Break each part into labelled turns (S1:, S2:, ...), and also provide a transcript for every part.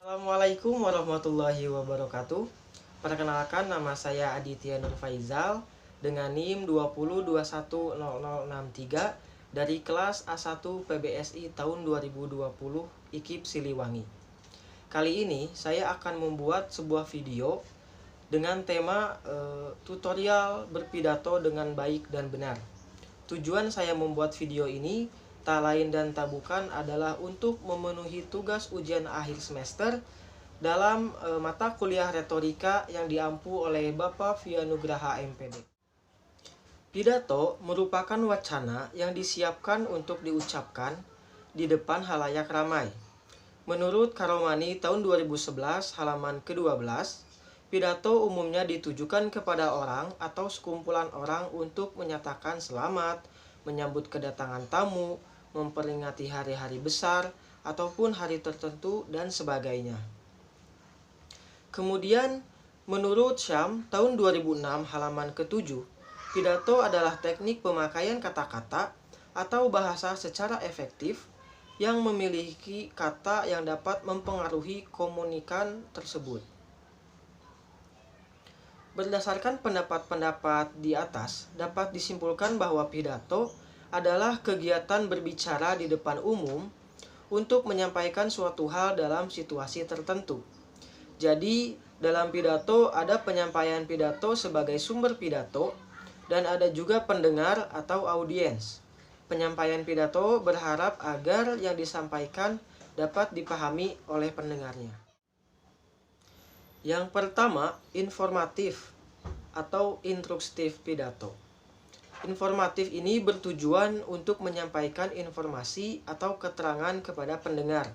S1: Assalamualaikum warahmatullahi wabarakatuh. Perkenalkan, nama saya Aditya Nur Faizal dengan NIM 20210063 dari kelas A1 PBSI tahun 2020 IKIP Siliwangi. Kali ini saya akan membuat sebuah video dengan tema tutorial berpidato dengan baik dan benar. Tujuan saya membuat video ini tak lain dan tak bukan adalah untuk memenuhi tugas ujian akhir semester dalam mata kuliah retorika yang diampu oleh Bapak Vianugraha MPD. Pidato merupakan wacana yang disiapkan untuk diucapkan di depan halayak ramai. Menurut Karomani tahun 2011 halaman ke-12, pidato umumnya ditujukan kepada orang atau sekumpulan orang untuk menyatakan selamat, menyambut kedatangan tamu, memperingati hari-hari besar, ataupun hari tertentu, dan sebagainya. Kemudian, menurut Syam tahun 2006 halaman ke-7, pidato adalah teknik pemakaian kata-kata atau bahasa secara efektif yang memiliki kata yang dapat mempengaruhi komunikan tersebut. Berdasarkan pendapat-pendapat di atas, dapat disimpulkan bahwa pidato adalah kegiatan berbicara di depan umum untuk menyampaikan suatu hal dalam situasi tertentu. Jadi, dalam pidato ada penyampaian pidato sebagai sumber pidato dan ada juga pendengar atau audiens. Penyampaian pidato berharap agar yang disampaikan dapat dipahami oleh pendengarnya. Yang pertama, informatif atau instruktif pidato. Informatif ini bertujuan untuk menyampaikan informasi atau keterangan kepada pendengar.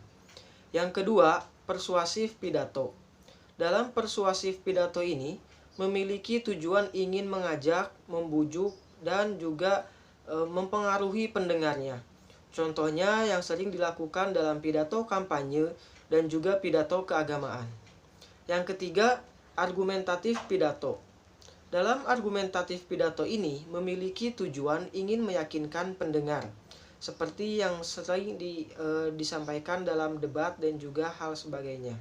S1: Yang kedua, persuasif pidato. Dalam persuasif pidato ini memiliki tujuan ingin mengajak, membujuk, dan juga mempengaruhi pendengarnya. Contohnya yang sering dilakukan dalam pidato kampanye dan juga pidato keagamaan. Yang ketiga, argumentatif pidato. Dalam argumentatif pidato ini memiliki tujuan ingin meyakinkan pendengar, seperti yang sering disampaikan dalam debat dan juga hal sebagainya.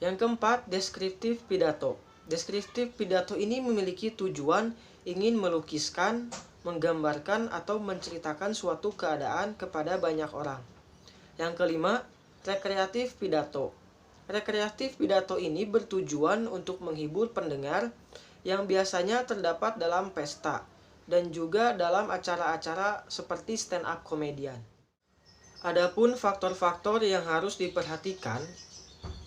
S1: Yang keempat, deskriptif pidato. Deskriptif pidato ini memiliki tujuan ingin melukiskan, menggambarkan, atau menceritakan suatu keadaan kepada banyak orang. Yang kelima, rekreatif pidato. Rekreatif pidato ini bertujuan untuk menghibur pendengar yang biasanya terdapat dalam pesta dan juga dalam acara-acara seperti stand-up komedian. Adapun faktor-faktor yang harus diperhatikan,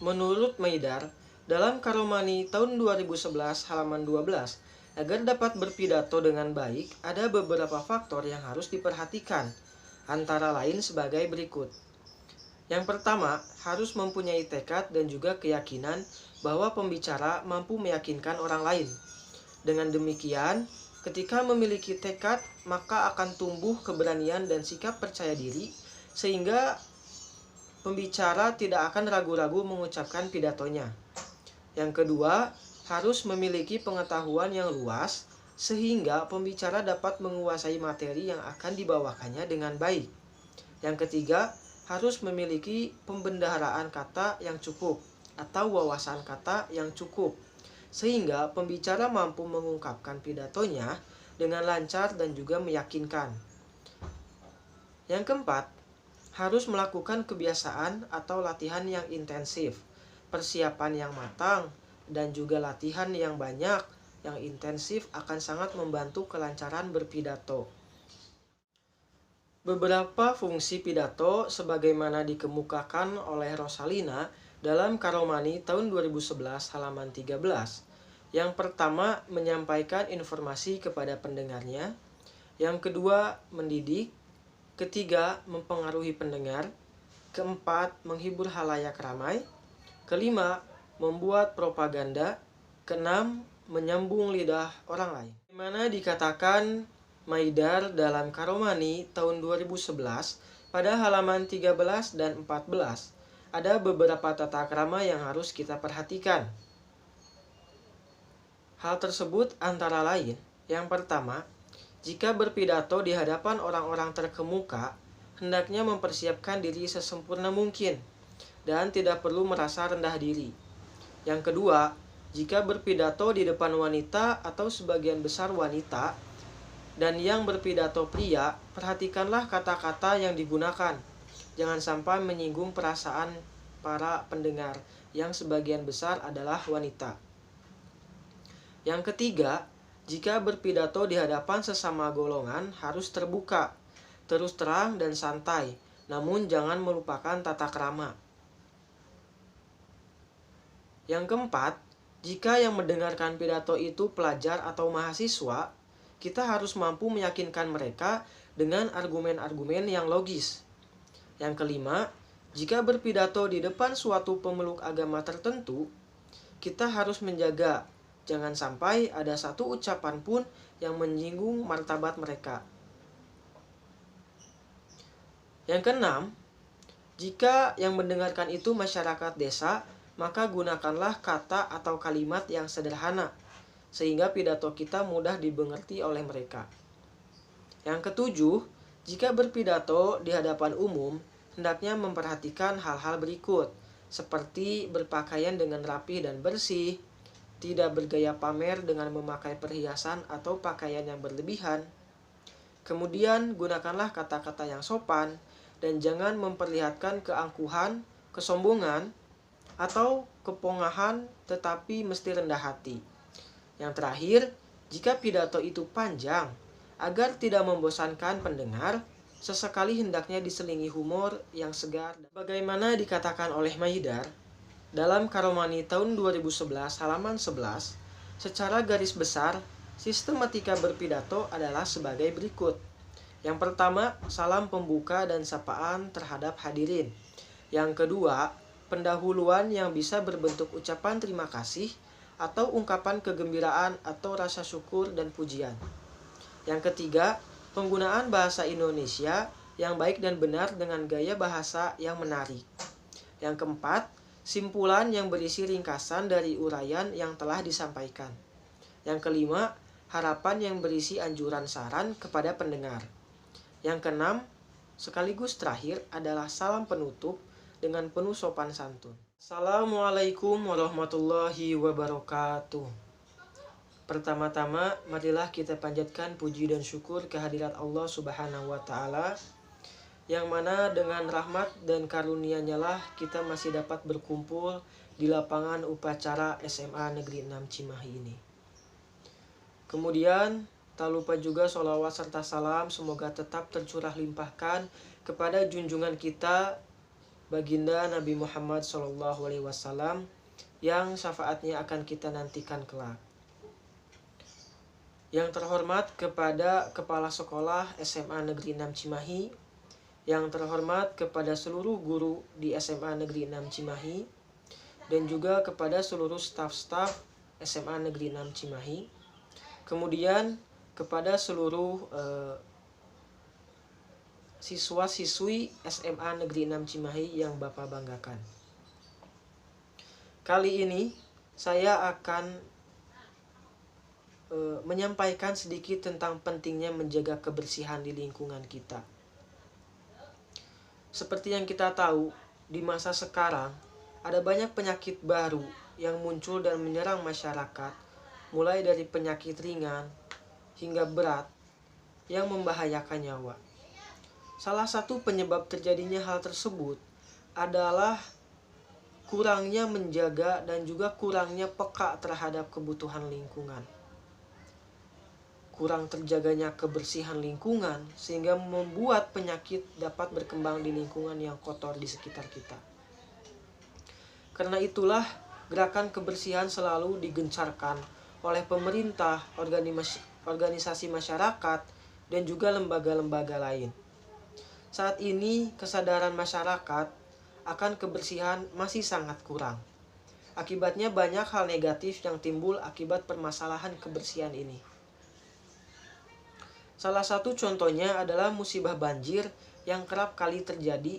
S1: menurut Maidar, dalam Karomani tahun 2011 halaman 12, agar dapat berpidato dengan baik, ada beberapa faktor yang harus diperhatikan, antara lain sebagai berikut. Yang pertama, harus mempunyai tekad dan juga keyakinan bahwa pembicara mampu meyakinkan orang lain. Dengan demikian, ketika memiliki tekad, maka akan tumbuh keberanian dan sikap percaya diri, sehingga pembicara tidak akan ragu-ragu mengucapkan pidatonya. Yang kedua, harus memiliki pengetahuan yang luas, sehingga pembicara dapat menguasai materi yang akan dibawakannya dengan baik. Yang ketiga, harus memiliki pembendaharaan kata yang cukup atau wawasan kata yang cukup, sehingga pembicara mampu mengungkapkan pidatonya dengan lancar dan juga meyakinkan. Yang keempat, harus melakukan kebiasaan atau latihan yang intensif, persiapan yang matang, dan juga latihan yang banyak, yang intensif akan sangat membantu kelancaran berpidato. Beberapa fungsi pidato sebagaimana dikemukakan oleh Rosalina dalam Karomani tahun 2011 halaman 13. Yang pertama, menyampaikan informasi kepada pendengarnya. Yang kedua, mendidik. Ketiga, mempengaruhi pendengar. Keempat, menghibur halayak ramai. Kelima, membuat propaganda. Keenam, menyambung lidah orang lain. Dimana dikatakan Maidar dalam Karomani tahun 2011 pada halaman 13 dan 14 ada beberapa tata krama yang harus kita perhatikan. Hal tersebut antara lain, yang pertama, Jika berpidato di hadapan orang-orang terkemuka, hendaknya mempersiapkan diri sesempurna mungkin dan tidak perlu merasa rendah diri. Yang kedua, jika berpidato di depan wanita atau sebagian besar wanita dan yang berpidato pria, perhatikanlah kata-kata yang digunakan. Jangan sampai menyinggung perasaan para pendengar yang sebagian besar adalah wanita. Yang ketiga, jika berpidato di hadapan sesama golongan harus terbuka, terus terang dan santai, namun jangan melupakan tata krama. Yang keempat, jika yang mendengarkan pidato itu pelajar atau mahasiswa, kita harus mampu meyakinkan mereka dengan argumen-argumen yang logis. Yang kelima, jika berpidato di depan suatu pemeluk agama tertentu, kita harus menjaga jangan sampai ada satu ucapan pun yang menyinggung martabat mereka. Yang keenam, jika yang mendengarkan itu masyarakat desa, maka gunakanlah kata atau kalimat yang sederhana, sehingga pidato kita mudah dimengerti oleh mereka. Yang ketujuh, jika berpidato di hadapan umum, hendaknya memperhatikan hal-hal berikut, seperti berpakaian dengan rapi dan bersih, tidak bergaya pamer dengan memakai perhiasan atau pakaian yang berlebihan. Kemudian, gunakanlah kata-kata yang sopan, dan jangan memperlihatkan keangkuhan, kesombongan, atau kepongahan, tetapi mesti rendah hati. Yang terakhir, jika pidato itu panjang, agar tidak membosankan pendengar, sesekali hendaknya diselingi humor yang segar. Bagaimana dikatakan oleh Maidar, dalam Karomani tahun 2011 halaman 11, secara garis besar, sistematika berpidato adalah sebagai berikut. Yang pertama, salam pembuka dan sapaan terhadap hadirin. Yang kedua, pendahuluan yang bisa berbentuk ucapan terima kasih atau ungkapan kegembiraan atau rasa syukur dan pujian. Yang ketiga, penggunaan bahasa Indonesia yang baik dan benar dengan gaya bahasa yang menarik. Yang keempat, simpulan yang berisi ringkasan dari uraian yang telah disampaikan. Yang kelima, harapan yang berisi anjuran saran kepada pendengar. Yang keenam, sekaligus terakhir adalah salam penutup dengan penuh sopan santun. Assalamualaikum warahmatullahi wabarakatuh. Pertama-tama, marilah kita panjatkan puji dan syukur kehadirat Allah Subhanahu wa Ta'ala, yang mana dengan rahmat dan karunia-Nya lah kita masih dapat berkumpul di lapangan upacara SMA Negeri 6 Cimahi ini. Kemudian, tak lupa juga sholawat serta salam semoga tetap tercurah limpahkan kepada junjungan kita Baginda Nabi Muhammad SAW yang syafaatnya akan kita nantikan kelak. Yang terhormat kepada Kepala Sekolah SMA Negeri 6 Cimahi, yang terhormat kepada seluruh guru di SMA Negeri 6 Cimahi, dan juga kepada seluruh staf-staf SMA Negeri 6 Cimahi, kemudian kepada seluruh siswa-siswi SMA Negeri 6 Cimahi yang Bapak banggakan. Kali ini saya akan menyampaikan sedikit tentang pentingnya menjaga kebersihan di lingkungan kita. Seperti yang kita tahu, di masa sekarang ada banyak penyakit baru yang muncul dan menyerang masyarakat, mulai dari penyakit ringan hingga berat yang membahayakan nyawa. Salah satu penyebab terjadinya hal tersebut adalah kurangnya menjaga dan juga kurangnya peka terhadap kebutuhan lingkungan. Kurang terjaganya kebersihan lingkungan sehingga membuat penyakit dapat berkembang di lingkungan yang kotor di sekitar kita. Karena itulah gerakan kebersihan selalu digencarkan oleh pemerintah, organisasi masyarakat, dan juga lembaga-lembaga lain. Saat ini kesadaran masyarakat akan kebersihan masih sangat kurang. Akibatnya banyak hal negatif yang timbul akibat permasalahan kebersihan ini. Salah satu contohnya adalah musibah banjir yang kerap kali terjadi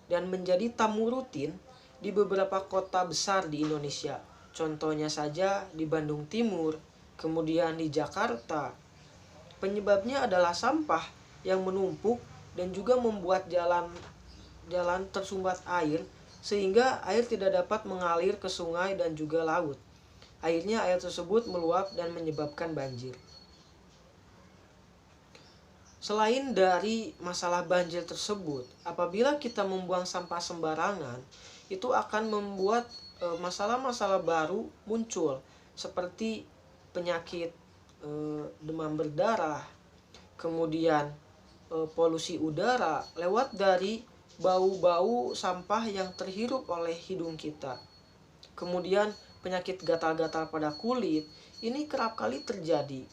S1: dan menjadi tamu rutin di beberapa kota besar di Indonesia. Contohnya saja di Bandung Timur, kemudian di Jakarta, Penyebabnya adalah sampah yang menumpuk dan juga membuat jalan tersumbat air, sehingga air tidak dapat mengalir ke sungai dan juga laut. Akhirnya air tersebut meluap dan menyebabkan banjir. Selain dari masalah banjir tersebut, apabila kita membuang sampah sembarangan, itu akan membuat masalah-masalah baru muncul, seperti penyakit demam berdarah, kemudian polusi udara lewat dari bau-bau sampah yang terhirup oleh hidung kita. Kemudian penyakit gatal-gatal pada kulit, ini kerap kali terjadi.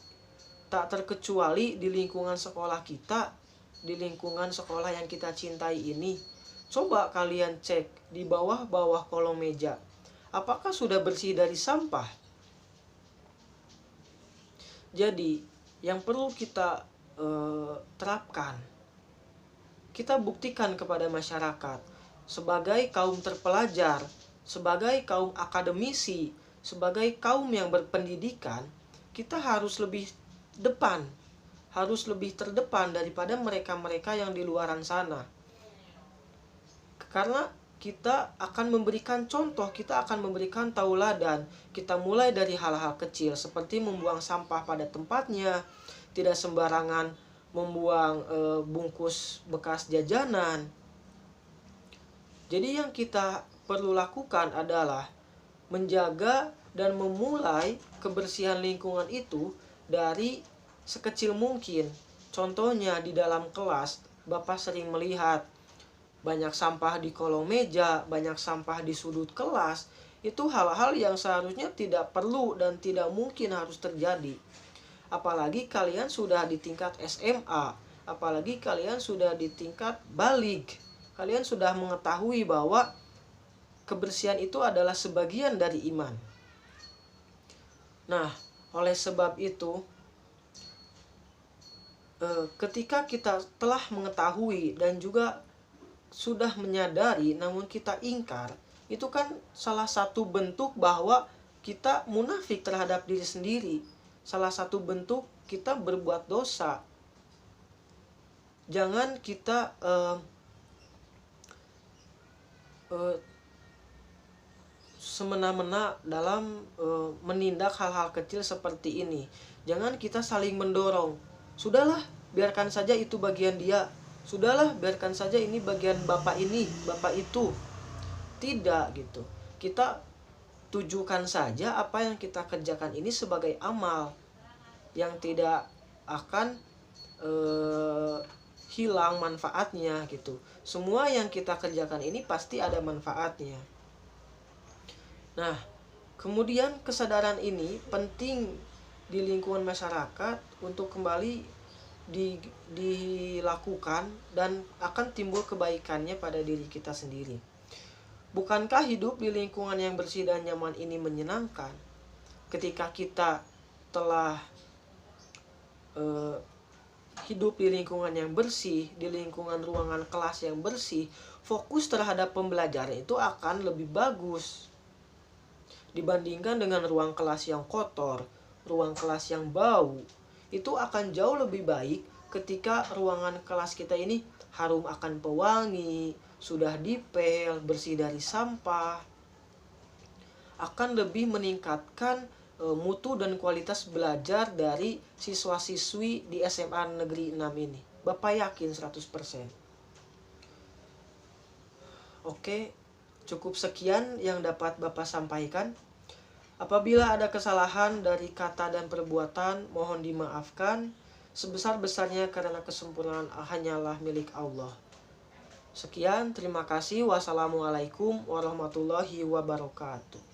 S1: Tak terkecuali di lingkungan sekolah kita, di lingkungan sekolah yang kita cintai ini. Coba kalian cek di bawah-bawah kolong meja, apakah sudah bersih dari sampah? Jadi, yang perlu kita terapkan, kita buktikan kepada masyarakat sebagai kaum terpelajar, sebagai kaum akademisi, sebagai kaum yang berpendidikan, kita harus lebih terdepan daripada mereka-mereka yang di luaran sana. Karena kita akan memberikan contoh, kita akan memberikan tauladan. Kita mulai dari hal-hal kecil seperti membuang sampah pada tempatnya, tidak sembarangan membuang bungkus bekas jajanan. Jadi yang kita perlu lakukan adalah menjaga dan memulai kebersihan lingkungan itu dari sekecil mungkin. Contohnya di dalam kelas, Bapak sering melihat banyak sampah di kolong meja, banyak sampah di sudut kelas. Itu hal-hal yang seharusnya tidak perlu dan tidak mungkin harus terjadi. Apalagi kalian sudah di tingkat SMA, apalagi kalian sudah di tingkat baligh. Kalian sudah mengetahui bahwa kebersihan itu adalah sebagian dari iman. Nah, oleh sebab itu, ketika kita telah mengetahui dan juga sudah menyadari namun kita ingkar, itu kan salah satu bentuk bahwa kita munafik terhadap diri sendiri. Salah satu bentuk kita berbuat dosa. Jangan kita semena-mena dalam menindak hal-hal kecil seperti ini. Jangan kita saling mendorong. Sudahlah, biarkan saja itu bagian dia. Sudahlah, biarkan saja ini bagian bapak ini, bapak itu. Tidak gitu. Kita tujukan saja apa yang kita kerjakan ini sebagai amal yang tidak akan hilang manfaatnya gitu. Semua yang kita kerjakan ini pasti ada manfaatnya. Nah, kemudian kesadaran ini penting di lingkungan masyarakat untuk kembali dilakukan dan akan timbul kebaikannya pada diri kita sendiri. Bukankah hidup di lingkungan yang bersih dan nyaman ini menyenangkan? Ketika kita telah hidup di lingkungan yang bersih, di lingkungan ruangan kelas yang bersih, fokus terhadap pembelajaran itu akan lebih bagus dibandingkan dengan ruang kelas yang kotor, ruang kelas yang bau. Itu akan jauh lebih baik ketika ruangan kelas kita ini harum akan pewangi, sudah dipel, bersih dari sampah. Akan lebih meningkatkan mutu dan kualitas belajar dari siswa-siswi di SMA Negeri 6 ini. Bapak yakin 100%. Oke, cukup sekian yang dapat Bapak sampaikan. Apabila ada kesalahan dari kata dan perbuatan, mohon dimaafkan. Sebesar-besarnya karena kesempurnaan hanyalah milik Allah. Sekian, terima kasih. Wassalamualaikum warahmatullahi wabarakatuh.